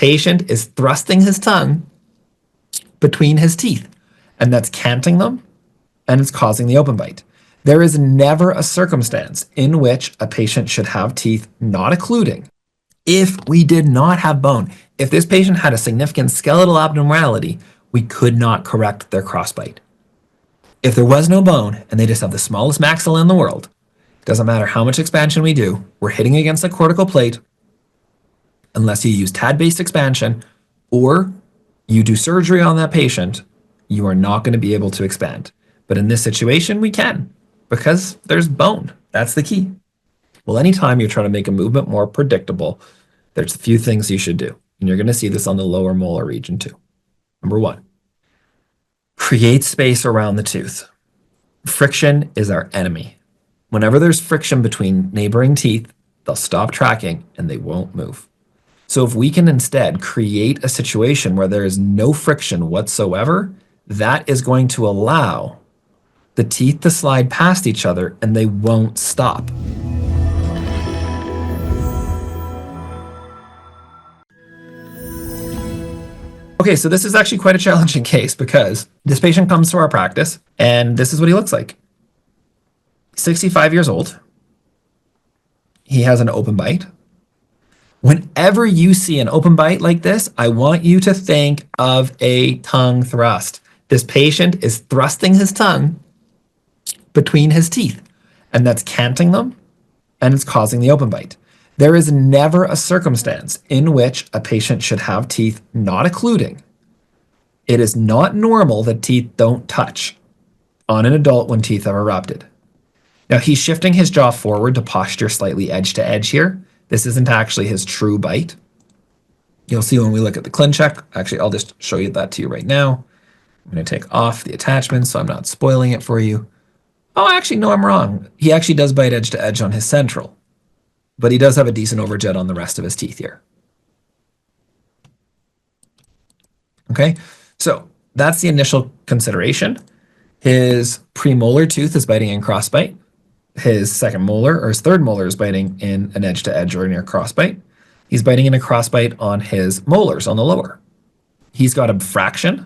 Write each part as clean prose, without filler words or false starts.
patient is thrusting his tongue between his teeth, and that's canting them, and it's causing the open bite. There is never a circumstance in which a patient should have teeth not occluding if we did not have bone. If this patient had a significant skeletal abnormality, we could not correct their crossbite. If there was no bone and they just have the smallest maxilla in the world, it doesn't matter how much expansion we do, we're hitting against the cortical plate. Unless you use TAD-based expansion or you do surgery on that patient, you are not going to be able to expand. But in this situation, we can, because there's bone. That's the key. Well, anytime you're trying to make a movement more predictable, there's a few things you should do. And you're going to see this on the lower molar region too. Number one, create space around the tooth. Friction is our enemy. Whenever there's friction between neighboring teeth, they'll stop tracking and they won't move. So if we can instead create a situation where there is no friction whatsoever, that is going to allow the teeth to slide past each other and they won't stop. Okay, so this is actually quite a challenging case because this patient comes to our practice and this is what he looks like. 65 years old. He has an open bite. Whenever you see an open bite like this, I want you to think of a tongue thrust. This patient is thrusting his tongue between his teeth, and that's canting them, and it's causing the open bite. There is never a circumstance in which a patient should have teeth not occluding. It is not normal that teeth don't touch on an adult when teeth have erupted. Now he's shifting his jaw forward to posture slightly edge to edge here. This isn't actually his true bite. You'll see when we look at the ClinCheck. Actually, I'll just show you that to you right now. I'm going to take off the attachment so I'm not spoiling it for you. Oh, actually, no, I'm wrong. He actually does bite edge to edge on his central, but he does have a decent overjet on the rest of his teeth here. Okay, so that's the initial consideration. His premolar tooth is biting in crossbite. His second molar or his third molar is biting in an edge to edge or near crossbite. He's biting in a crossbite on his molars on the lower. He's got abfraction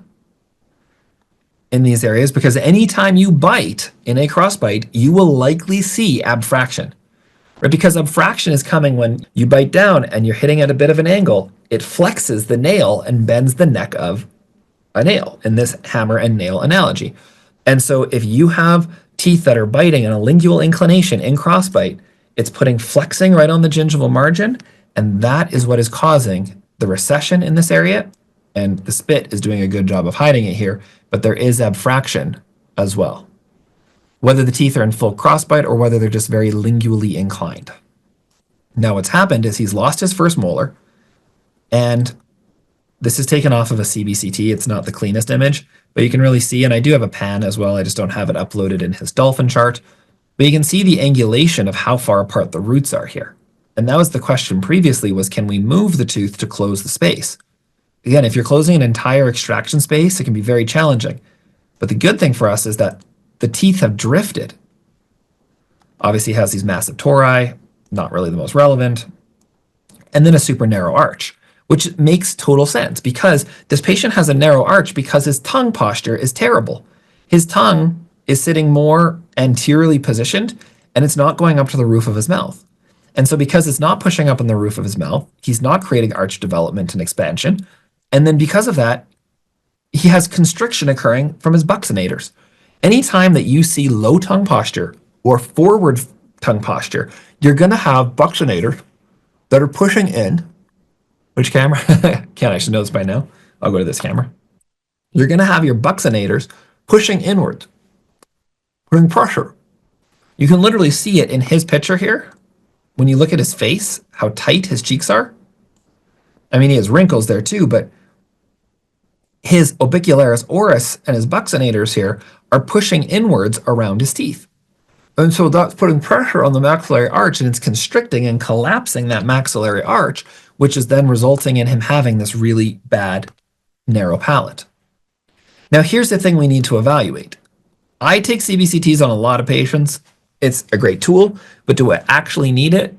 in these areas because anytime you bite in a crossbite, you will likely see abfraction, right? Because abfraction is coming when you bite down and you're hitting at a bit of an angle. It flexes the nail and bends the neck of a nail in this hammer and nail analogy. And so if you have teeth that are biting in a lingual inclination in crossbite, it's putting flexing right on the gingival margin, and that is what is causing the recession in this area. And the spit is doing a good job of hiding it here, but there is abfraction as well, whether the teeth are in full crossbite or whether they're just very lingually inclined. Now what's happened is he's lost his first molar, and this is taken off of a CBCT. It's not the cleanest image, but you can really see, and I do have a pan as well. I just don't have it uploaded in his dolphin chart, but you can see the angulation of how far apart the roots are here. And that was the question previously, was can we move the tooth to close the space? Again, if you're closing an entire extraction space, it can be very challenging. But the good thing for us is that the teeth have drifted. Obviously he has these massive tori, not really the most relevant, and then a super narrow arch, which makes total sense because this patient has a narrow arch because his tongue posture is terrible. His tongue is sitting more anteriorly positioned and it's not going up to the roof of his mouth. And so because it's not pushing up on the roof of his mouth, he's not creating arch development and expansion. And then because of that, he has constriction occurring from his buccinators. Anytime that you see low tongue posture or forward tongue posture, you're going to have buccinators that are pushing in. Which camera? Can't actually know this by now. I'll go to this camera. You're going to have your buccinators pushing inward, putting pressure. You can literally see it in his picture here. When you look at his face, how tight his cheeks are. I mean, he has wrinkles there too, but his orbicularis oris and his buccinators here are pushing inwards around his teeth. And so that's putting pressure on the maxillary arch, and it's constricting and collapsing that maxillary arch, which is then resulting in him having this really bad narrow palate. Now, here's the thing we need to evaluate. I take CBCTs on a lot of patients. It's a great tool, but do I actually need it?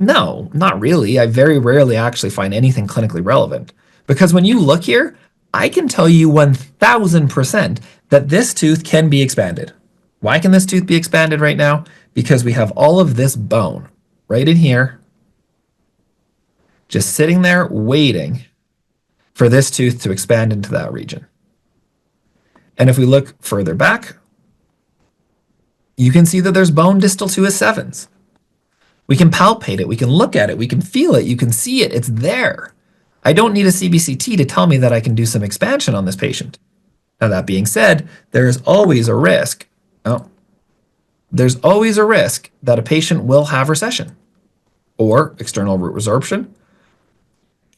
No, not really. I very rarely actually find anything clinically relevant. Because when you look here, I can tell you 1000% that this tooth can be expanded. Why can this tooth be expanded right now? Because we have all of this bone right in here, just sitting there waiting for this tooth to expand into that region. And if we look further back, you can see that there's bone distal to his sevens. We can palpate it, we can look at it, we can feel it, you can see it, it's there. I don't need a CBCT to tell me that I can do some expansion on this patient. Now, that being said, there is always a risk. There's always a risk that a patient will have recession or external root resorption.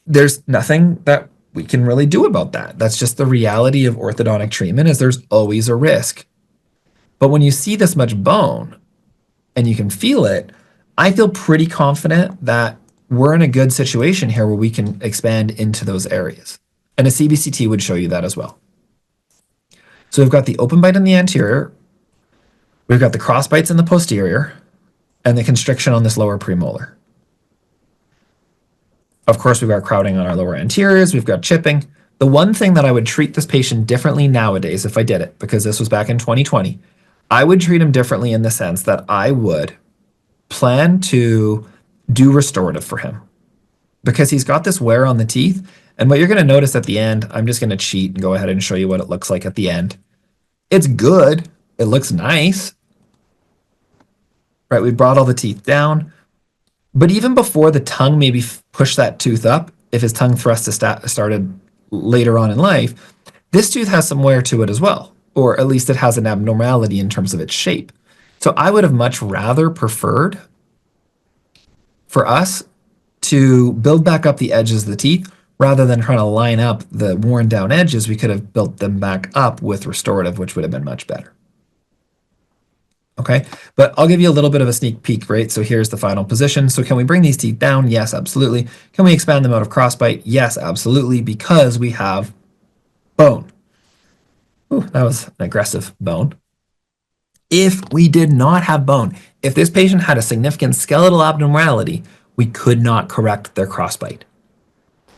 There's nothing that we can really do about that. That's just the reality of orthodontic treatment, is there's always a risk. But when you see this much bone and you can feel it, I feel pretty confident that we're in a good situation here where we can expand into those areas. And a CBCT would show you that as well. So we've got the open bite in the anterior, we've got the cross bites in the posterior, and the constriction on this lower premolar. Of course, we've got crowding on our lower anteriors, we've got chipping. The one thing that I would treat this patient differently nowadays if I did it, because this was back in 2020, I would treat him differently in the sense that I would plan to do restorative for him, because he's got this wear on the teeth. And what you're going to notice at the end, I'm just going to cheat and go ahead and show you what it looks like at the end. It's good. It looks nice. Right, we brought all the teeth down. But even before the tongue maybe pushed that tooth up, if his tongue thrust started later on in life, this tooth has some wear to it as well, or at least it has an abnormality in terms of its shape. So I would have much rather preferred for us to build back up the edges of the teeth rather than trying to line up the worn down edges. We could have built them back up with restorative, which would have been much better. Okay, but I'll give you a little bit of a sneak peek, right? So here's the final position. So can we bring these teeth down? Yes, absolutely. Can we expand them out of crossbite? Yes, absolutely, because we have bone. Ooh, that was an aggressive bone. If we did not have bone, if this patient had a significant skeletal abnormality, we could not correct their crossbite.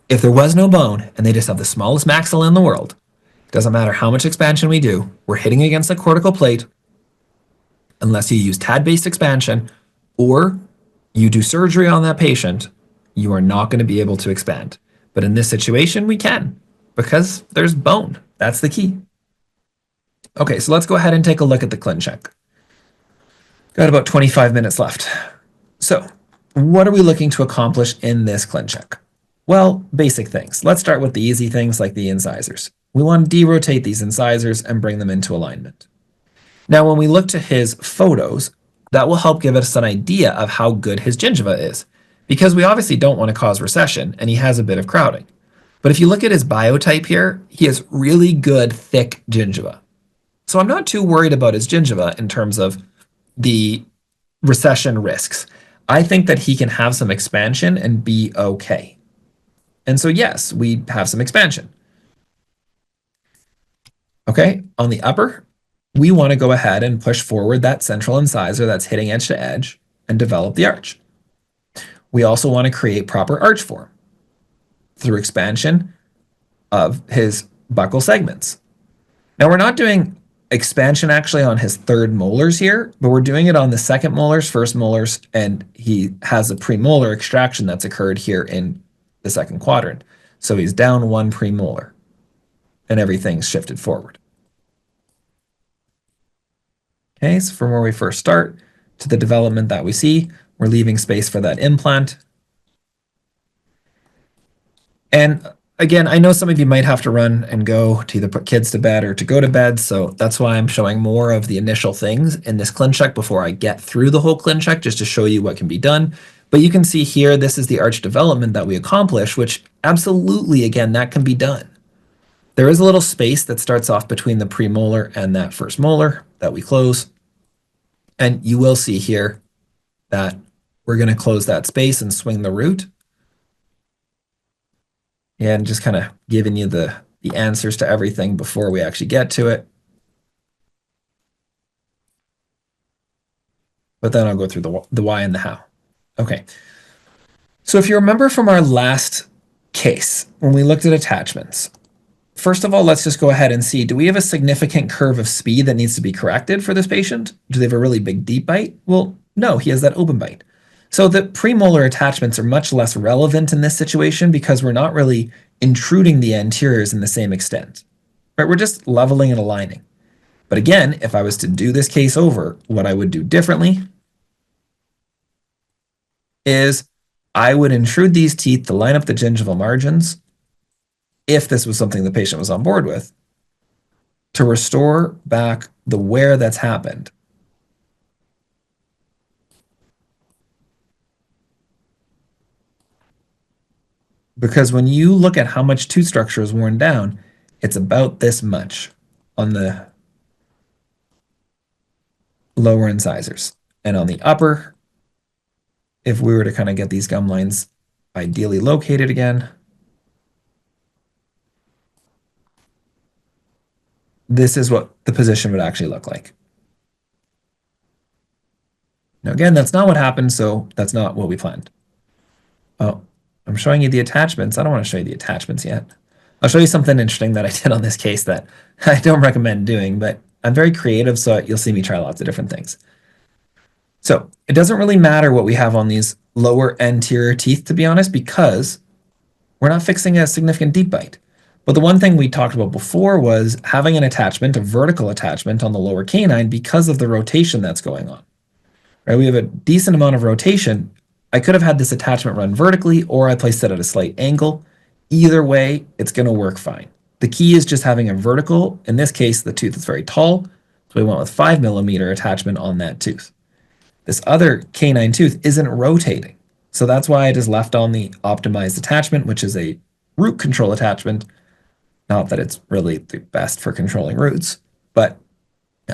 If there was no bone and they just have the smallest maxilla in the world, it doesn't matter how much expansion we do, we're hitting against the cortical plate. Unless you use TAD-based expansion or you do surgery on that patient, you are not going to be able to expand. But in this situation, we can, because there's bone. That's the key. Okay, so let's go ahead and take a look at the ClinCheck. Got about 25 minutes left. So what are we looking to accomplish in this ClinCheck? Well, basic things. Let's start with the easy things like the incisors. We want to derotate these incisors and bring them into alignment. Now, when we look to his photos, that will help give us an idea of how good his gingiva is, because we obviously don't want to cause recession and he has a bit of crowding. But if you look at his biotype here, he has really good, thick gingiva. So I'm not too worried about his gingiva in terms of the recession risks. I think that he can have some expansion and be okay. And so yes, we have some expansion. Okay, on the upper, we want to go ahead and push forward that central incisor that's hitting edge to edge and develop the arch. We also want to create proper arch form through expansion of his buccal segments. Now, we're not doing expansion actually on his third molars here, but we're doing it on the second molars, first molars, and he has a premolar extraction that's occurred here in the second quadrant. So he's down one premolar and everything's shifted forward. Okay, so from where we first start to the development that we see, we're leaving space for that implant. And again, I know some of you might have to run and go to either put kids to bed or to go to bed, so that's why I'm showing more of the initial things in this ClinCheck before I get through the whole ClinCheck, just to show you what can be done. But you can see here, this is the arch development that we accomplish, which absolutely, again, that can be done. There is a little space that starts off between the premolar and that first molar that we close. And you will see here that we're going to close that space and swing the root. And just kind of giving you the answers to everything before we actually get to it. But then I'll go through the why and the how. Okay, So if you remember from our last case, when we looked at attachments, first of all, let's just go ahead and see, do we have a significant curve of speed that needs to be corrected for this patient? Do they have a really big deep bite? Well, no, he has that open bite. So the premolar attachments are much less relevant in this situation because we're not really intruding the anteriors in the same extent, right? We're just leveling and aligning. But again, if I was to do this case over, what I would do differently is I would intrude these teeth to line up the gingival margins, if this was something the patient was on board with, to restore back the wear that's happened. Because when you look at how much tooth structure is worn down, it's about this much on the lower incisors. And on the upper, if we were to kind of get these gum lines ideally located again, this is what the position would actually look like. Now, again, that's not what happened, so that's not what we planned. Oh, I'm showing you the attachments. I don't want to show you the attachments yet. I'll show you something interesting that I did on this case that I don't recommend doing, but I'm very creative, so you'll see me try lots of different things. So it doesn't really matter what we have on these lower anterior teeth, to be honest, because we're not fixing a significant deep bite. But the one thing we talked about before was having an attachment, a vertical attachment on the lower canine because of the rotation that's going on. Right? We have a decent amount of rotation. I could have had this attachment run vertically, or I placed it at a slight angle. Either way, it's going to work fine. The key is just having a vertical. In this case, the tooth is very tall, so we went with 5mm attachment on that tooth. This other canine tooth isn't rotating, so that's why it is left on the optimized attachment, which is a root control attachment. Not that it's really the best for controlling roots, but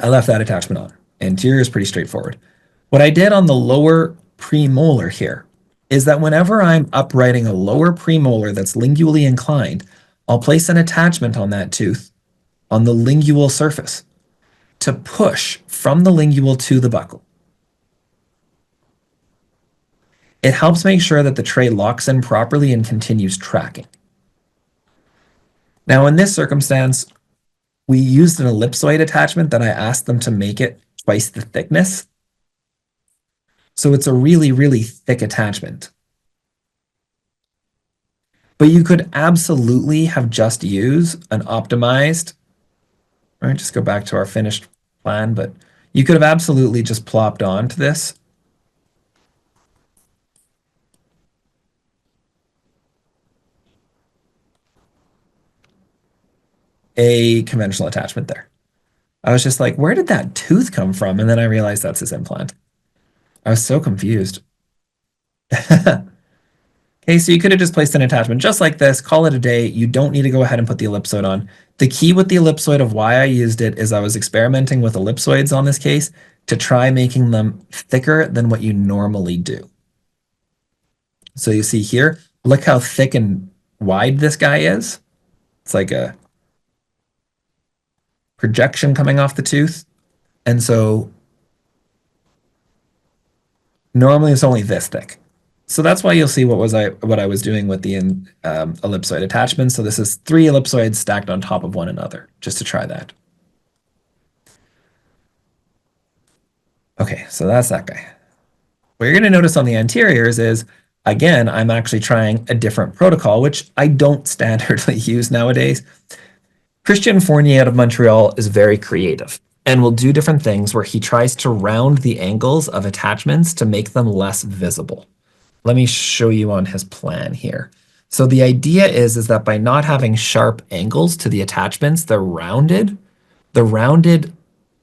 I left that attachment on. Anterior is pretty straightforward. What I did on the lower premolar here is that whenever I'm uprighting a lower premolar that's lingually inclined, I'll place an attachment on that tooth on the lingual surface to push from the lingual to the buccal. It helps make sure that the tray locks in properly and continues tracking. Now, in this circumstance, we used an ellipsoid attachment that I asked them to make it twice the thickness. So it's a really, really thick attachment. But you could absolutely have just used an optimized, right? Just go back to our finished plan, but you could have absolutely just plopped onto this a conventional attachment there. I was just like, where did that tooth come from? And then I realized that's his implant. I was so confused. Okay, so you could have just placed an attachment just like this, call it a day. You don't need to go ahead and put the ellipsoid on. The key with the ellipsoid of why I used it is I was experimenting with ellipsoids on this case to try making them thicker than what you normally do. So you see here, look how thick and wide this guy is. It's like a projection coming off the tooth. And so normally it's only this thick. So that's why you'll see what I was doing with the ellipsoid attachment. So this is 3 ellipsoids stacked on top of one another, just to try that. Okay, so that's that guy. What you're going to notice on the anteriors is, again, I'm actually trying a different protocol, which I don't standardly use nowadays. Christian Fournier out of Montreal is very creative and will do different things where he tries to round the angles of attachments to make them less visible. Let me show you on his plan here. So the idea is that by not having sharp angles to the attachments, they're rounded. The rounded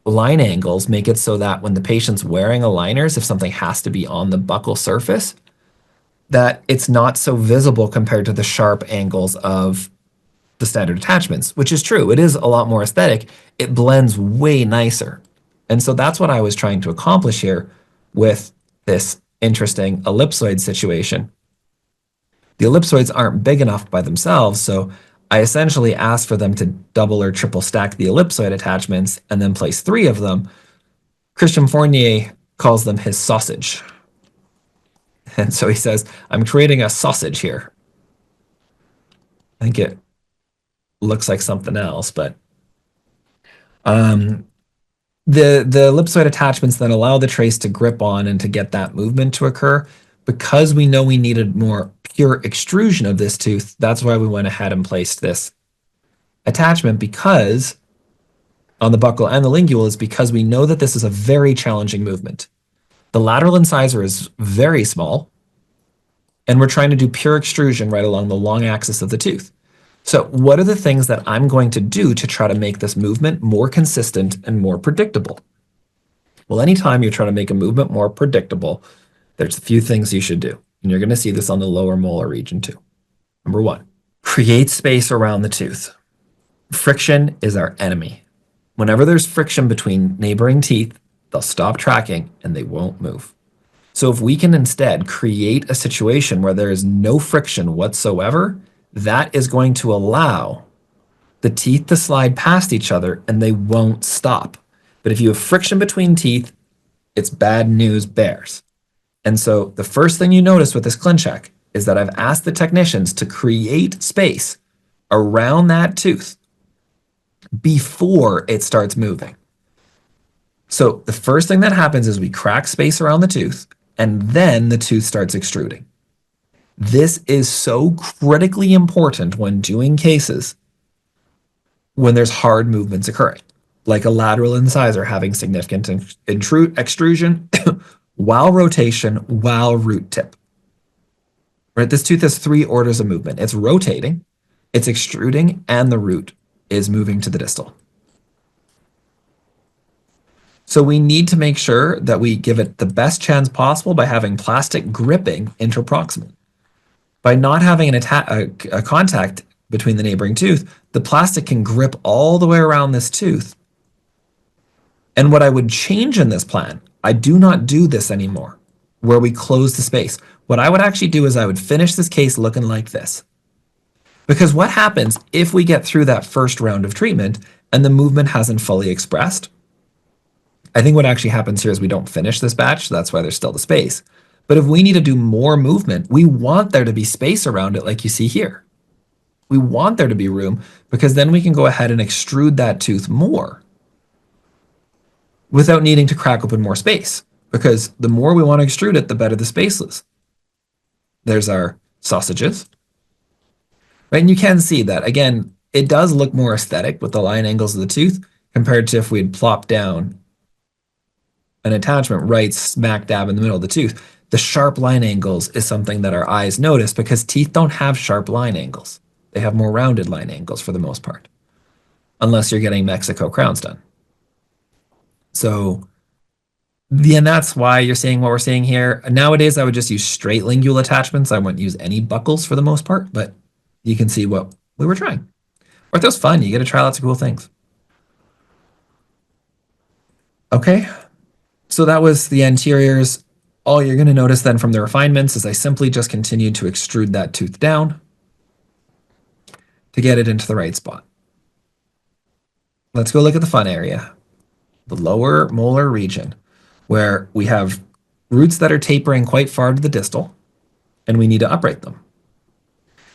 line angles make it so that when the patient's wearing aligners, if something has to be on the buccal surface, that it's not so visible compared to the sharp angles of the standard attachments, which is true. It is a lot more aesthetic. It blends way nicer. And so that's what I was trying to accomplish here with this interesting ellipsoid situation. The ellipsoids aren't big enough by themselves, so I essentially asked for them to double or triple stack the ellipsoid attachments and then place 3 of them. Christian Fournier calls them his sausage. And so he says, I'm creating a sausage here. I think it looks like something else, but the ellipsoid attachments then allow the trace to grip on and to get that movement to occur. Because we know we needed more pure extrusion of this tooth, that's why we went ahead and placed this attachment, because on the buccal and the lingual, is because we know that this is a very challenging movement. The lateral incisor is very small, and we're trying to do pure extrusion right along the long axis of the tooth. So what are the things that I'm going to do to try to make this movement more consistent and more predictable? Well, anytime you're trying to make a movement more predictable, there's a few things you should do. And you're going to see this on the lower molar region too. Number one, create space around the tooth. Friction is our enemy. Whenever there's friction between neighboring teeth, they'll stop tracking and they won't move. So if we can instead create a situation where there is no friction whatsoever, that is going to allow the teeth to slide past each other and they won't stop. But if you have friction between teeth, it's bad news bears. And so the first thing you notice with this ClinCheck is that I've asked the technicians to create space around that tooth before it starts moving. So the first thing that happens is we crack space around the tooth, and then the tooth starts extruding. This is so critically important when doing cases when there's hard movements occurring, like a lateral incisor having significant extrusion while rotation, while root tip. Right? This tooth has 3 orders of movement. It's rotating, it's extruding, and the root is moving to the distal. So we need to make sure that we give it the best chance possible by having plastic gripping interproximal. By not having a contact between the neighboring tooth, the plastic can grip all the way around this tooth. And what I would change in this plan, I do not do this anymore, where we close the space. What I would actually do is I would finish this case looking like this. Because what happens if we get through that first round of treatment and the movement hasn't fully expressed? I think what actually happens here is we don't finish this batch, so that's why there's still the space. But if we need to do more movement, we want there to be space around it like you see here. We want there to be room because then we can go ahead and extrude that tooth more without needing to crack open more space, because the more we want to extrude it, the better the space is. There's our sausages. Right? And you can see that, again, it does look more aesthetic with the line angles of the tooth compared to if we'd plopped down an attachment right smack dab in the middle of the tooth. The sharp line angles is something that our eyes notice because teeth don't have sharp line angles. They have more rounded line angles for the most part, unless you're getting Mexico crowns done. So, and that's why you're seeing what we're seeing here. Nowadays, I would just use straight lingual attachments. I wouldn't use any buckles for the most part, but you can see what we were trying. Ortho's fun. You get to try lots of cool things. Okay, so that was the anteriors. All you're going to notice then from the refinements is I simply just continued to extrude that tooth down to get it into the right spot. Let's go look at the fun area, the lower molar region, where we have roots that are tapering quite far to the distal, and we need to upright them.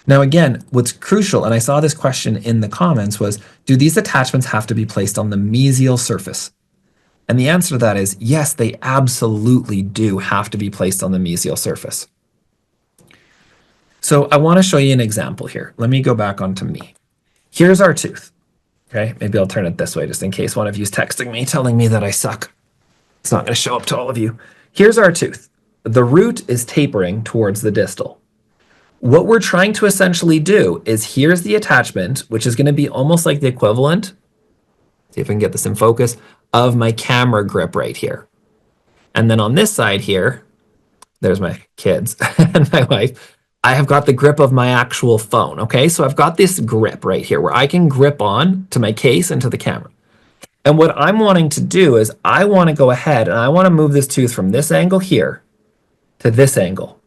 Now again, what's crucial, and I saw this question in the comments, was do these attachments have to be placed on the mesial surface? And the answer to that is yes, they absolutely do have to be placed on the mesial surface. So I want to show you an example here. Let me go back onto me. Here's our tooth. Okay, maybe I'll turn it this way just in case one of you is texting me telling me that I suck. It's not going to show up to all of you. Here's our tooth. The root is tapering towards the distal. What we're trying to essentially do is here's the attachment, which is going to be almost like the equivalent, see if I can get this in focus, of my camera grip right here. And then on this side here, there's my kids and my wife. I have got the grip of my actual phone, okay? So I've got this grip right here where I can grip on to my case and to the camera. And what I'm wanting to do is I want to go ahead and I want to move this tooth from this angle here to this angle.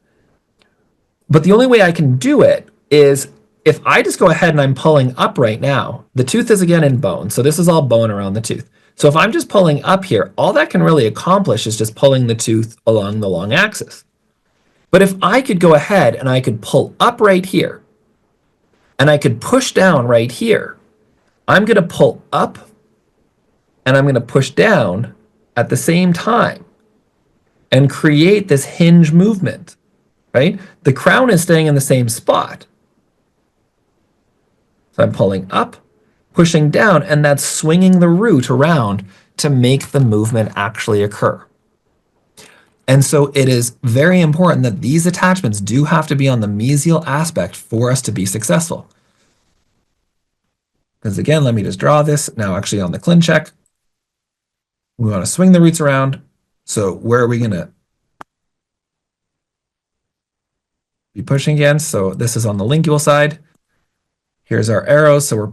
But the only way I can do it is if I just go ahead and I'm pulling up right now, the tooth is again in bone. So this is all bone around the tooth. So if I'm just pulling up here, all that can really accomplish is just pulling the tooth along the long axis. But if I could go ahead and I could pull up right here and I could push down right here, I'm going to pull up and I'm going to push down at the same time and create this hinge movement, right? The crown is staying in the same spot. So I'm pulling up, pushing down, and that's swinging the root around to make the movement actually occur. And so it is very important that these attachments do have to be on the mesial aspect for us to be successful. Because again, let me just draw this now actually on the ClinCheck. We want to swing the roots around. So where are we going to be pushing against? So this is on the lingual side. Here's our arrows. So we're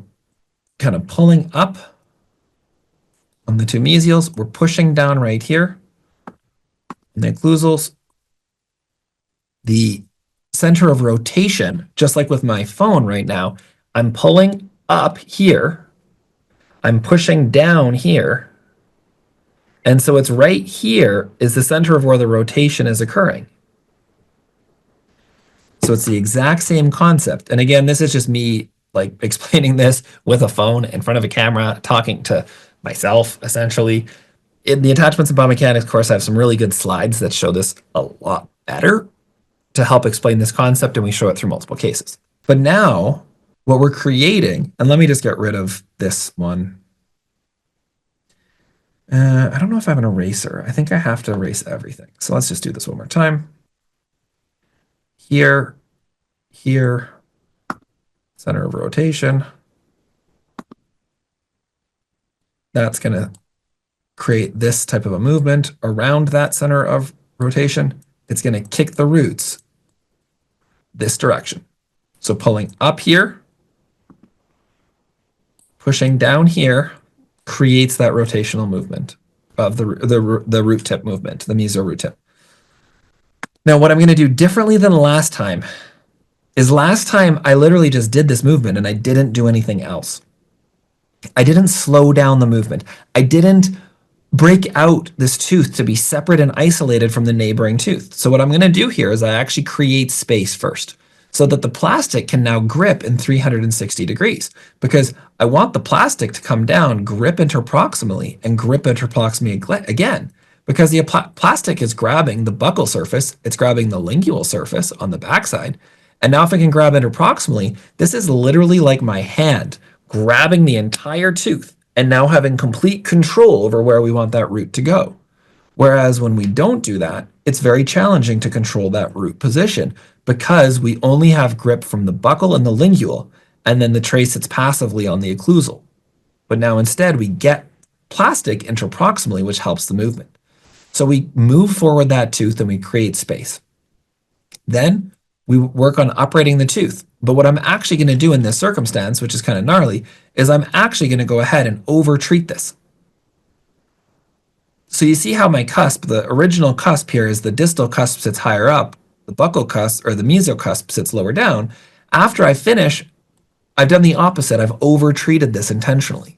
kind of pulling up on the two mesials. We're pushing down right here. In the occlusals, the center of rotation, just like with my phone right now, I'm pulling up here. I'm pushing down here. And so it's right here is the center of where the rotation is occurring. So it's the exact same concept. And again, this is just me like explaining this with a phone in front of a camera, talking to myself, essentially. In the Attachments and Biomechanics course, I have some really good slides that show this a lot better to help explain this concept, and we show it through multiple cases. But now, what we're creating, and let me just get rid of this one. I don't know if I have an eraser. I think I have to erase everything. So let's just do this one more time. Here, here, center of rotation. That's going to create this type of a movement around that center of rotation. It's going to kick the roots this direction. So pulling up here, pushing down here, creates that rotational movement of the root tip movement, the mesial root tip. Now, what I'm going to do differently than last time is last time I literally just did this movement and I didn't do anything else. I didn't slow down the movement. I didn't break out this tooth to be separate and isolated from the neighboring tooth. So what I'm going to do here is I actually create space first so that the plastic can now grip in 360 degrees, because I want the plastic to come down, grip interproximally, and grip interproximally again, because the plastic is grabbing the buccal surface, it's grabbing the lingual surface on the backside, and now if I can grab interproximally, this is literally like my hand grabbing the entire tooth and now having complete control over where we want that root to go. Whereas when we don't do that, it's very challenging to control that root position because we only have grip from the buccal and the lingual, and then the trace sits passively on the occlusal. But now instead we get plastic interproximally, which helps the movement. So we move forward that tooth and we create space. Then we work on uprating the tooth. But what I'm actually going to do in this circumstance, which is kind of gnarly, is I'm actually going to go ahead and over-treat this. So you see how my cusp, the original cusp here is the distal cusp sits higher up, the buccal cusp or the mesial cusp sits lower down. After I finish, I've done the opposite. I've over-treated this intentionally.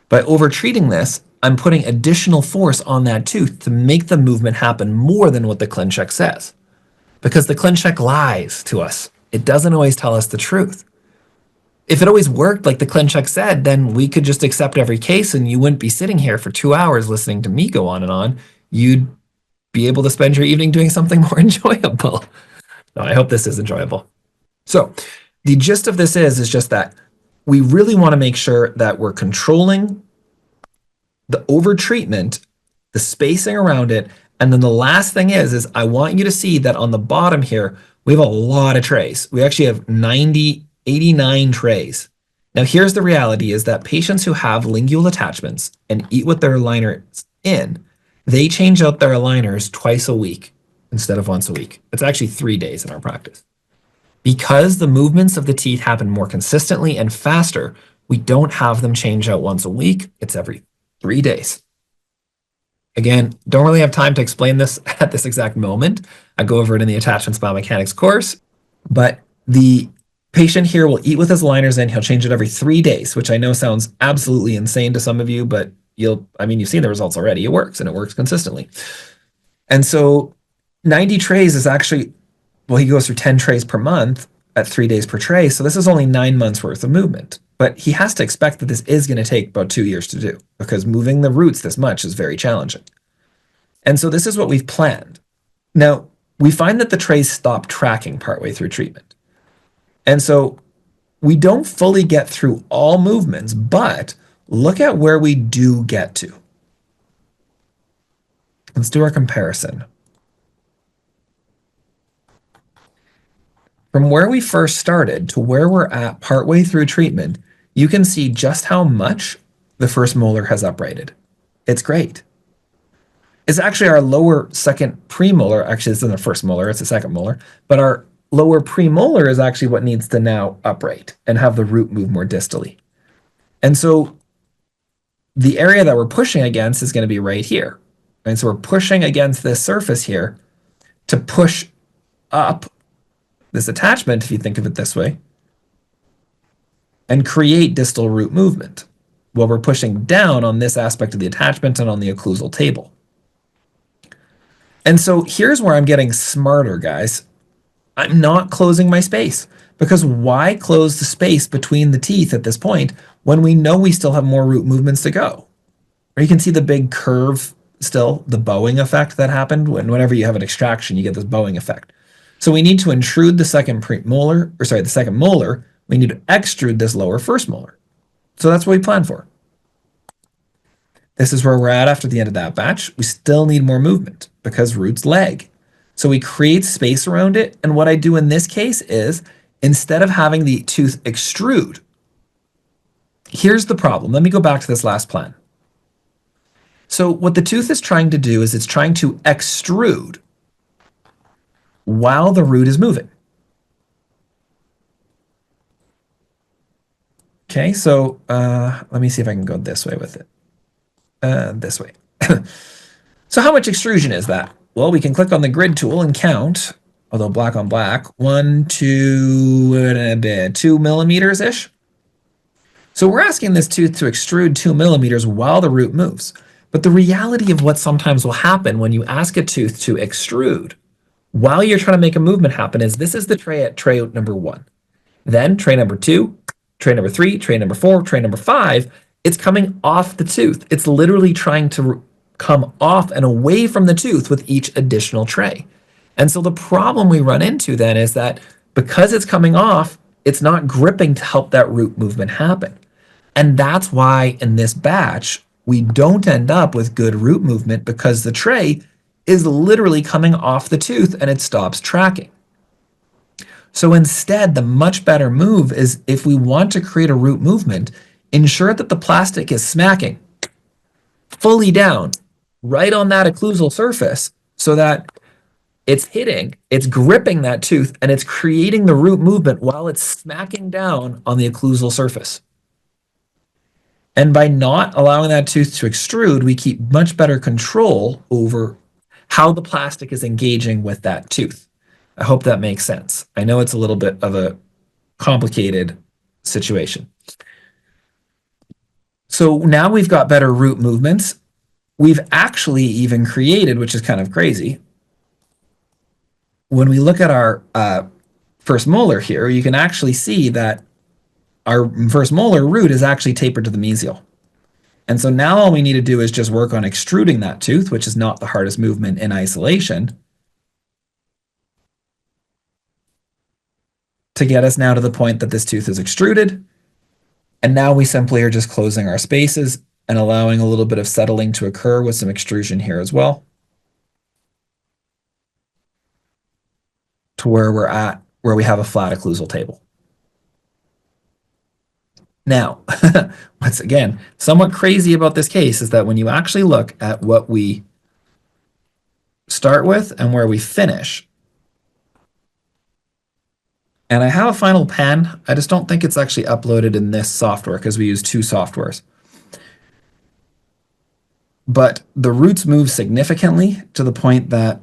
By over-treating this, I'm putting additional force on that tooth to make the movement happen more than what the ClinCheck says. Because the ClinCheck lies to us. It doesn't always tell us the truth. If it always worked like the ClinCheck said, then we could just accept every case and you wouldn't be sitting here for 2 hours listening to me go on and on. You'd be able to spend your evening doing something more enjoyable. No, I hope this is enjoyable. So the gist of this is just that we really want to make sure that we're controlling the over-treatment, the spacing around it, and then the last thing is I want you to see that on the bottom here, we have a lot of trays. We actually have 89 trays. Now here's the reality is that patients who have lingual attachments and eat with their aligners in, they change out their aligners twice a week instead of once a week. It's actually 3 days in our practice. Because the movements of the teeth happen more consistently and faster, we don't have them change out once a week. It's every 3 days. Again, don't really have time to explain this at this exact moment. I go over it in the Attachments Biomechanics course, but the patient here will eat with his aligners in. He'll change it every 3 days, which I know sounds absolutely insane to some of you, but you've seen the results already. It works and it works consistently. And so 90 trays is actually, well, he goes through 10 trays per month at 3 days per tray. So this is only 9 months worth of movement. But he has to expect that this is going to take about 2 years to do because moving the roots this much is very challenging. And so this is what we've planned. Now, we find that the trays stop tracking partway through treatment. And so we don't fully get through all movements, but look at where we do get to. Let's do our comparison. From where we first started to where we're at partway through treatment, you can see just how much the first molar has uprighted. It's great. It's actually our lower second premolar. Actually, this isn't the first molar, it's the second molar. But our lower premolar is actually what needs to now upright and have the root move more distally. And so the area that we're pushing against is going to be right here. And so we're pushing against this surface here to push up this attachment, if you think of it this way, and create distal root movement while we're pushing down on this aspect of the attachment and on the occlusal table. And so here's where I'm getting smarter, guys. I'm not closing my space, because why close the space between the teeth at this point when we know we still have more root movements to go? Or you can see the big curve still, the bowing effect that happened whenever you have an extraction, you get this bowing effect. So we need to intrude the second premolar, or sorry, the second molar. We need to extrude this lower first molar. So that's what we plan for. This is where we're at after the end of that batch. We still need more movement because roots lag. So we create space around it. And what I do in this case is, instead of having the tooth extrude, here's the problem. Let me go back to this last plan. So what the tooth is trying to do is it's trying to extrude while the root is moving. Okay, so let me see if I can go this way with it. This way. So how much extrusion is that? Well, we can click on the grid tool and count, although black on black, 1, 2, 2 millimeters-ish. So we're asking this tooth to extrude 2 millimeters while the root moves. But the reality of what sometimes will happen when you ask a tooth to extrude while you're trying to make a movement happen is, this is the tray at tray number 1. Then tray number 2, tray number 3, tray number 4, tray number 5, it's coming off the tooth. It's literally trying to come off and away from the tooth with each additional tray. And so the problem we run into then is that because it's coming off, it's not gripping to help that root movement happen. And that's why in this batch, we don't end up with good root movement, because the tray is literally coming off the tooth and it stops tracking. So instead, the much better move is, if we want to create a root movement, ensure that the plastic is smacking fully down right on that occlusal surface so that it's hitting, it's gripping that tooth, and it's creating the root movement while it's smacking down on the occlusal surface. And by not allowing that tooth to extrude, we keep much better control over how the plastic is engaging with that tooth. I hope that makes sense. I know it's a little bit of a complicated situation. So now we've got better root movements. We've actually even created, which is kind of crazy, when we look at our first molar here, you can actually see that our first molar root is actually tapered to the mesial. And so now all we need to do is just work on extruding that tooth, which is not the hardest movement in isolation, to get us now to the point that this tooth is extruded. And now we simply are just closing our spaces and allowing a little bit of settling to occur with some extrusion here as well, to where we're at, where we have a flat occlusal table. Now, once again, somewhat crazy about this case is that when you actually look at what we start with and where we finish, and I have a final pen, I just don't think it's actually uploaded in this software because we use 2 softwares. But the roots move significantly to the point that,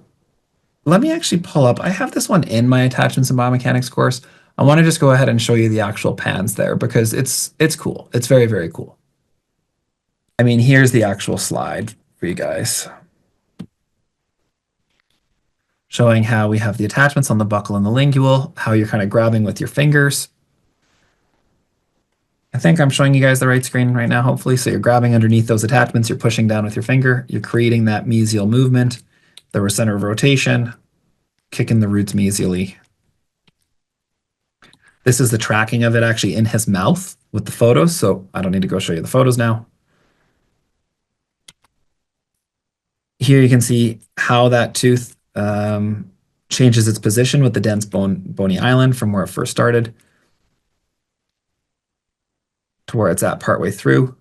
let me actually pull up, I have this one in my attachments and biomechanics course. I want to just go ahead and show you the actual pans there because it's cool. It's very, very cool. I mean, here's the actual slide for you guys. showing how we have the attachments on the buccal and the lingual, how you're kind of grabbing with your fingers. I think I'm showing you guys the right screen right now, hopefully. So you're grabbing underneath those attachments, you're pushing down with your finger, you're creating that mesial movement, the center of rotation, kicking the roots mesially. This is the tracking of it actually in his mouth with the photos, so I don't need to go show you the photos now. Here you can see how that tooth changes its position with the dense bony island from where it first started to where it's at partway through.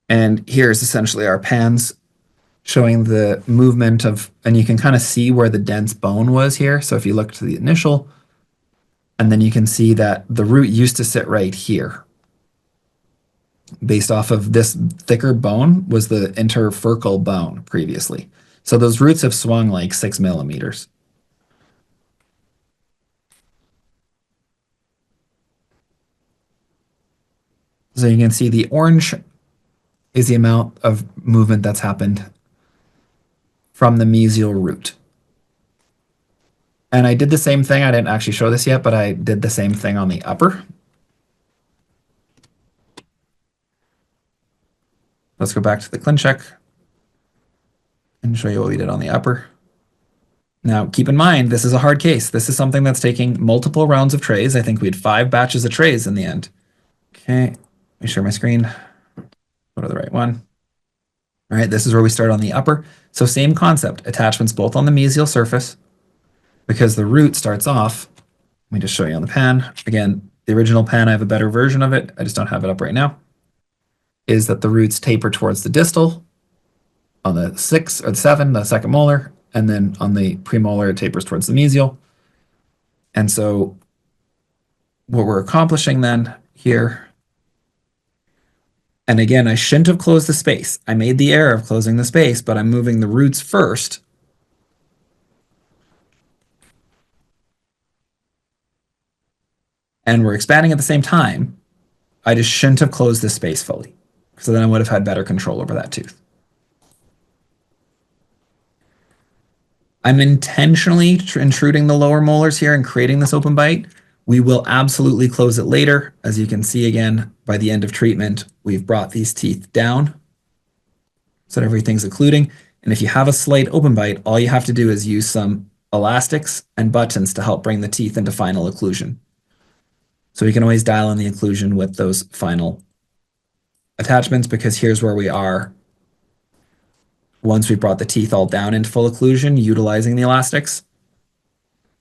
And here's essentially our pans showing the movement of, and you can kind of see where the dense bone was here. So if you look to the initial, and then you can see that the root used to sit right here. Based off of this thicker bone was the interfurcal bone previously. So those roots have swung like 6 millimeters. So you can see the orange is the amount of movement that's happened from the mesial root. And I did the same thing. I didn't actually show this yet, but I did the same thing on the upper. Let's go back to the ClinCheck and show you what we did on the upper. Now, keep in mind, this is a hard case. This is something that's taking multiple rounds of trays. I think we had 5 batches of trays in the end. Okay, let me share my screen. Go to the right one. All right, this is where we start on the upper. So same concept, attachments both on the mesial surface because the root starts off. Let me just show you on the pan. Again, the original pan, I have a better version of it. I just don't have it up right now. Is that the roots taper towards the distal on the 6 or the 7, the second molar, and then on the premolar, it tapers towards the mesial. And so what we're accomplishing then here, and again, I shouldn't have closed the space. I made the error of closing the space, but I'm moving the roots first. And we're expanding at the same time. I just shouldn't have closed the space fully. So then I would have had better control over that tooth. I'm intentionally intruding the lower molars here and creating this open bite. We will absolutely close it later. As you can see again, by the end of treatment, we've brought these teeth down so that everything's occluding. And if you have a slight open bite, all you have to do is use some elastics and buttons to help bring the teeth into final occlusion. So we can always dial in the occlusion with those final attachments because here's where we are once we brought the teeth all down into full occlusion, utilizing the elastics.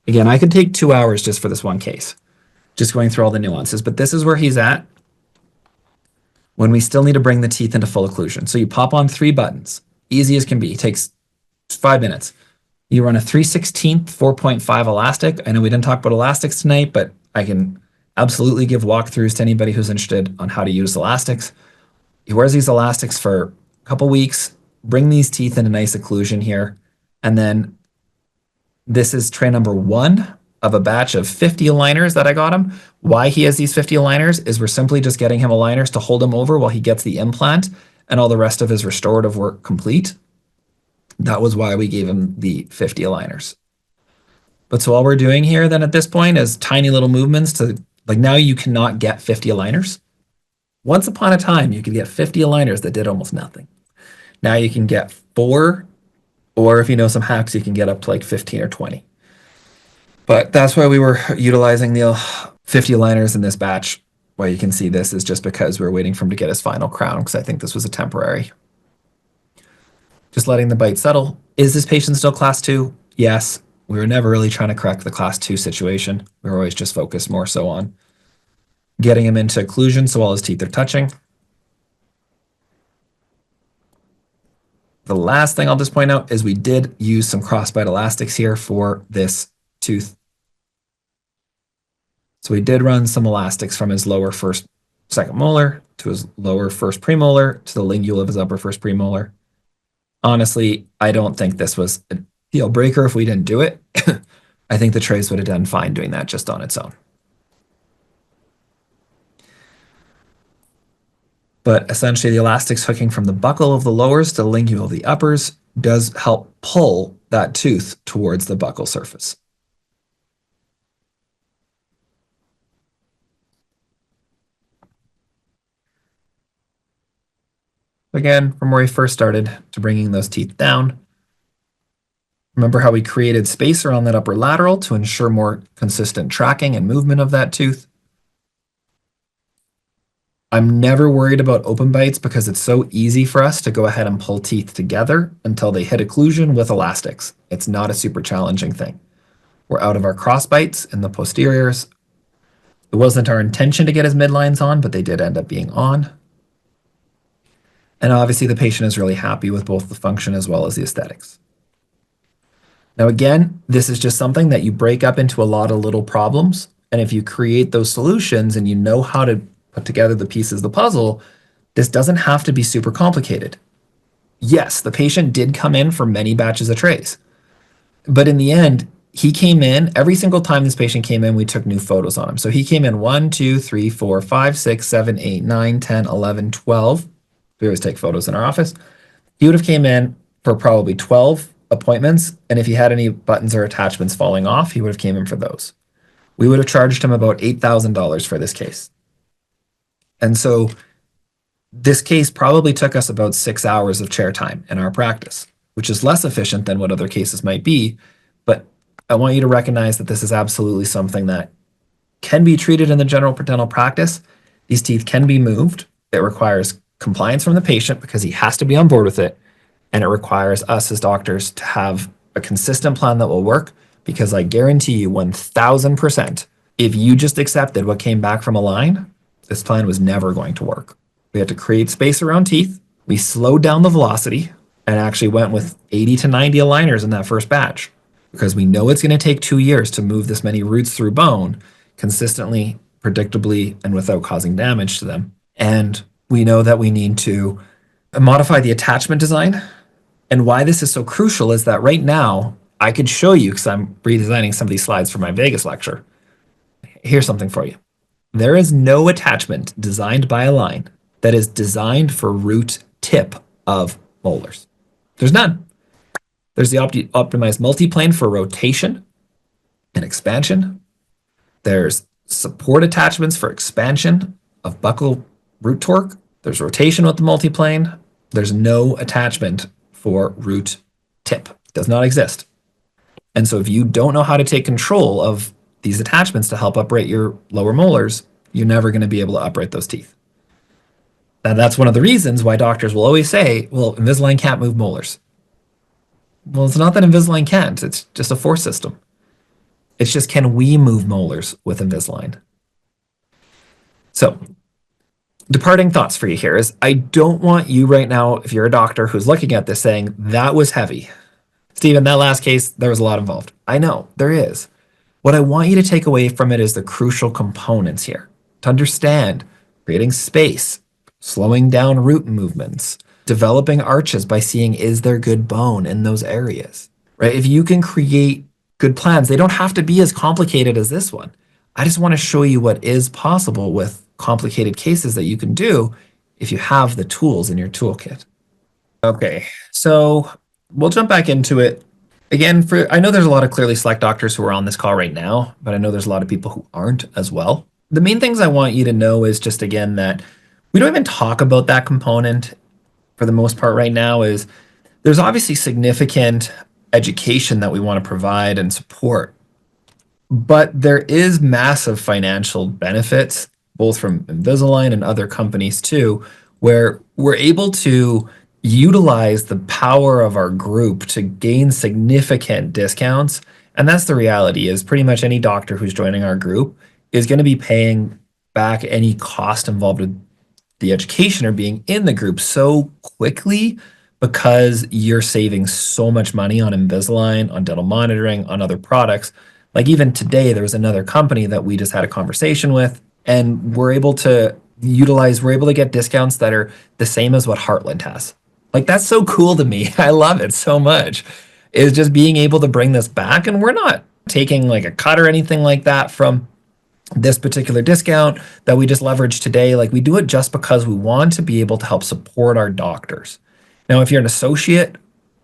Again, I could take 2 hours just for this one case, just going through all the nuances, but this is where he's at when we still need to bring the teeth into full occlusion. So you pop on 3 buttons, easy as can be, it takes 5 minutes. You run a 3/16 4.5 elastic. I know we didn't talk about elastics tonight, but I can absolutely give walkthroughs to anybody who's interested on how to use elastics. He wears these elastics for a couple weeks, bring these teeth into nice occlusion here, and then this is tray number 1 of a batch of 50 aligners that I got him. Why he has these 50 aligners is we're simply just getting him aligners to hold him over while he gets the implant and all the rest of his restorative work complete. That was why we gave him the 50 aligners. But so all we're doing here then at this point is tiny little movements to, like now you cannot get 50 aligners. Once upon a time, you could get 50 aligners that did almost nothing. Now you can get 4, or if you know some hacks, you can get up to like 15 or 20. But that's why we were utilizing the 50 aligners in this batch. Why you can see this is just because we're waiting for him to get his final crown, because I think this was a temporary. Just letting the bite settle. Is this patient still class 2? Yes. We were never really trying to correct the class 2 situation. We were always just focused more so on getting him into occlusion so all his teeth are touching. The last thing I'll just point out is we did use some crossbite elastics here for this tooth. So we did run some elastics from his lower second molar to his lower first premolar to the lingual of his upper first premolar. Honestly, I don't think this was a deal breaker if we didn't do it. I think the trays would have done fine doing that just on its own. But essentially the elastics hooking from the buccal of the lowers to the lingual of the uppers does help pull that tooth towards the buccal surface. Again, from where we first started to bringing those teeth down. Remember how we created space around that upper lateral to ensure more consistent tracking and movement of that tooth. I'm never worried about open bites because it's so easy for us to go ahead and pull teeth together until they hit occlusion with elastics. It's not a super challenging thing. We're out of our cross bites in the posteriors. It wasn't our intention to get his midlines on, but they did end up being on. And obviously the patient is really happy with both the function as well as the aesthetics. Now again, this is just something that you break up into a lot of little problems. And if you create those solutions and you know how to put together the pieces of the puzzle, this doesn't have to be super complicated. Yes, the patient did come in for many batches of trays. But in the end, he came in, every single time this patient came in, we took new photos on him. So he came in 1, 2, 3, 4, 5, 6, 7, 8, 9, 10, 11, 12. We always take photos in our office. He would have came in for probably 12 appointments. And if he had any buttons or attachments falling off, he would have came in for those. We would have charged him about $8,000 for this case. And so this case probably took us about 6 hours of chair time in our practice, which is less efficient than what other cases might be. But I want you to recognize that this is absolutely something that can be treated in the general dental practice. These teeth can be moved. It requires compliance from the patient because he has to be on board with it. And it requires us as doctors to have a consistent plan that will work, because I guarantee you 1000%, if you just accepted what came back from a line, this plan was never going to work. We had to create space around teeth. We slowed down the velocity and actually went with 80 to 90 aligners in that first batch, because we know it's going to take 2 years to move this many roots through bone consistently, predictably, and without causing damage to them. And we know that we need to modify the attachment design. And why this is so crucial is that right now, I could show you, because I'm redesigning some of these slides for my Vegas lecture. Here's something for you. There is no attachment designed by Align that is designed for root tip of molars. There's none. There's the optimized multiplane for rotation and expansion. There's support attachments for expansion of buccal root torque. There's rotation with the multiplane. There's no attachment for root tip. It does not exist. And so if you don't know how to take control of these attachments to help upright your lower molars, you're never going to be able to upright those teeth. And that's one of the reasons why doctors will always say, well, Invisalign can't move molars. Well, it's not that Invisalign can't. It's just a force system. It's just, can we move molars with Invisalign? So, departing thoughts for you here is, I don't want you right now, if you're a doctor who's looking at this, saying, that was heavy. Stephen, that last case, there was a lot involved. I know, there is. What I want you to take away from it is the crucial components here. To understand creating space, slowing down root movements, developing arches by seeing, is there good bone in those areas, right? If you can create good plans, they don't have to be as complicated as this one. I just want to show you what is possible with complicated cases that you can do if you have the tools in your toolkit. Okay, so we'll jump back into it. Again, I know there's a lot of clearly select doctors who are on this call right now, but I know there's a lot of people who aren't as well. The main things I want you to know is just, again, that we don't even talk about that component for the most part right now. Is there's obviously significant education that we want to provide and support, but there is massive financial benefits, both from Invisalign and other companies too, where we're able to utilize the power of our group to gain significant discounts. And that's the reality, is pretty much any doctor who's joining our group is going to be paying back any cost involved with the education or being in the group so quickly, because you're saving so much money on Invisalign, on dental monitoring, on other products. Like even today, there was another company that we just had a conversation with, and we're able to get discounts that are the same as what Heartland has. Like, that's so cool to me. I love it so much. Is just being able to bring this back, and we're not taking like a cut or anything like that from this particular discount that we just leveraged today. Like, we do it just because we want to be able to help support our doctors. Now, if you're an associate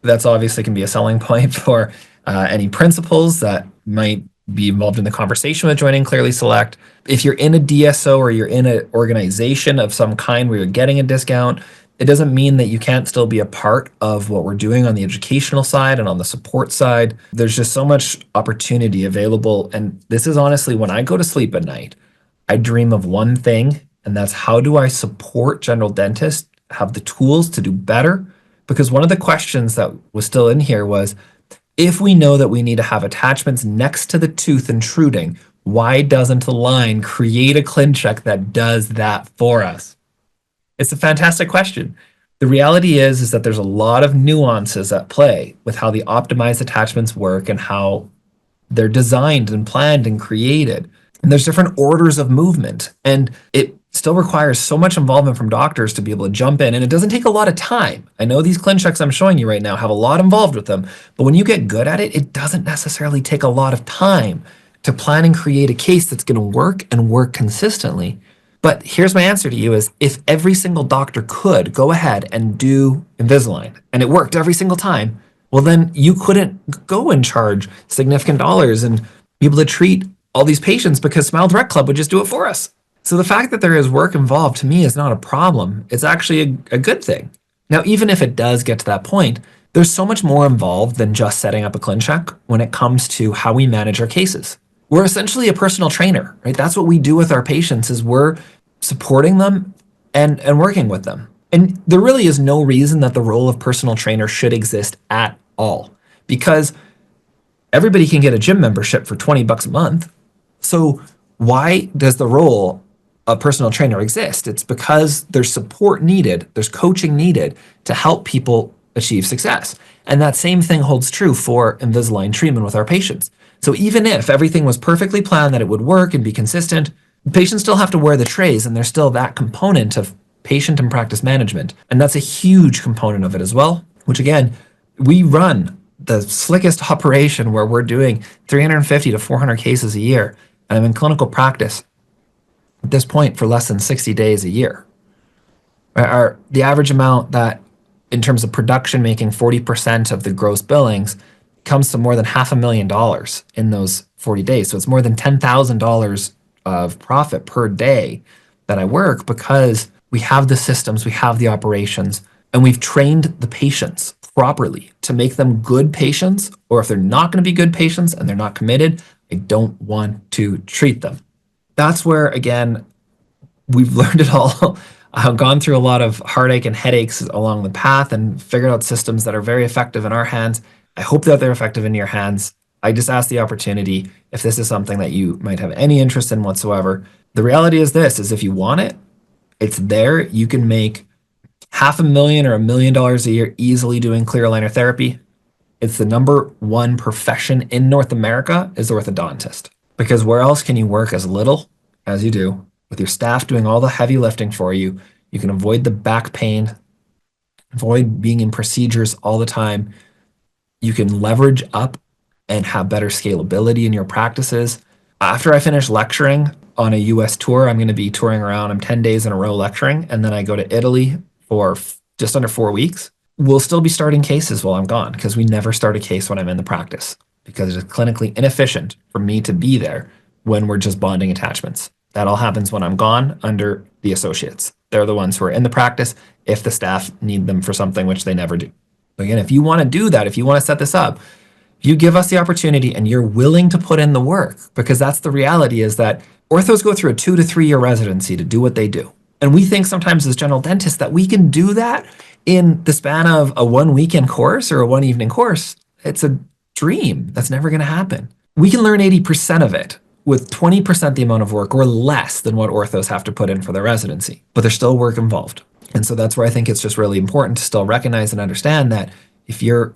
That's obviously can be a selling point for any principals that might be involved in the conversation with joining Clearly Select. If you're in a DSO or you're in an organization of some kind where you're getting a discount, it doesn't mean that you can't still be a part of what we're doing on the educational side and on the support side. There's just so much opportunity available. And this is honestly, when I go to sleep at night, I dream of one thing, and that's how do I support general dentists have the tools to do better? Because one of the questions that was still in here was, if we know that we need to have attachments next to the tooth intruding, why doesn't Align create a ClinCheck that does that for us? It's a fantastic question. The reality is that there's a lot of nuances at play with how the optimized attachments work and how they're designed and planned and created. And there's different orders of movement. And it still requires so much involvement from doctors to be able to jump in. And it doesn't take a lot of time. I know these ClinChecks I'm showing you right now have a lot involved with them. But when you get good at it, it doesn't necessarily take a lot of time to plan and create a case that's going to work and work consistently. But here's my answer to you is, if every single doctor could go ahead and do Invisalign and it worked every single time, well, then you couldn't go and charge significant dollars and be able to treat all these patients because Smile Direct Club would just do it for us. So the fact that there is work involved to me is not a problem. It's actually a good thing. Now, even if it does get to that point, there's so much more involved than just setting up a ClinCheck when it comes to how we manage our cases. We're essentially a personal trainer, right? That's what we do with our patients, is we're supporting them and working with them. And there really is no reason that the role of personal trainer should exist at all, because everybody can get a gym membership for $20 a month. So why does the role of personal trainer exist? It's because there's support needed, there's coaching needed to help people achieve success. And that same thing holds true for Invisalign treatment with our patients. So even if everything was perfectly planned that it would work and be consistent, patients still have to wear the trays, and there's still that component of patient and practice management. And that's a huge component of it as well, which again, we run the slickest operation where we're doing 350 to 400 cases a year. And I'm in clinical practice at this point for less than 60 days a year. The average amount that, in terms of production, making 40% of the gross billings comes to more than $500,000 in those 40 days. So it's more than $10,000 of profit per day that I work, because we have the systems, we have the operations, and we've trained the patients properly to make them good patients. Or if they're not going to be good patients and they're not committed, I don't want to treat them. That's where, again, we've learned it all. I've gone through a lot of heartache and headaches along the path and figured out systems that are very effective in our hands. I hope that they're effective in your hands. I just ask the opportunity, if this is something that you might have any interest in whatsoever. The reality is this, is if you want it, it's there. You can make $500,000 or $1 million a year easily doing clear aligner therapy. It's the number one profession in North America is orthodontist. Because where else can you work as little as you do, with your staff doing all the heavy lifting for you? You can avoid the back pain, avoid being in procedures all the time. You can leverage up and have better scalability in your practices. After I finish lecturing on a US tour, I'm going to be touring around. I'm 10 days in a row lecturing, and then I go to Italy for just under 4 weeks. We'll still be starting cases while I'm gone, because we never start a case when I'm in the practice, because it's clinically inefficient for me to be there when we're just bonding attachments. That all happens when I'm gone under the associates. They're the ones who are in the practice if the staff need them for something, which they never do. Again, if you want to do that, if you want to set this up, if you give us the opportunity and you're willing to put in the work, because that's the reality, is that orthos go through a 2 to 3 year residency to do what they do. And we think sometimes as general dentists that we can do that in the span of a 1 weekend course or a 1 evening course. It's a dream. That's never going to happen. We can learn 80% of it with 20% the amount of work or less than what orthos have to put in for their residency, but there's still work involved. And so that's where I think it's just really important to still recognize and understand that if you're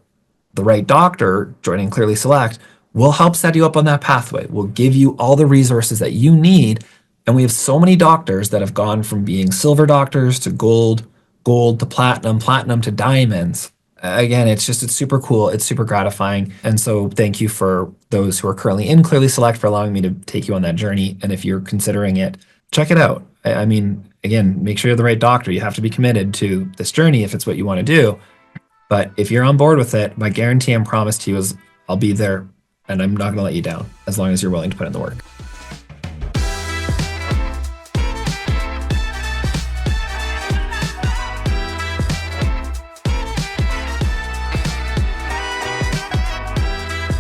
the right doctor joining Clearly Select, we'll help set you up on that pathway. We'll give you all the resources that you need. And we have so many doctors that have gone from being silver doctors to gold to platinum to diamonds. Again, it's super cool. It's super gratifying. And so thank you for those who are currently in Clearly Select for allowing me to take you on that journey. And if you're considering it, check it out. I mean, again, make sure you're the right doctor. You have to be committed to this journey if it's what you want to do. But if you're on board with it, my guarantee and promise to you is I'll be there and I'm not going to let you down as long as you're willing to put in the work.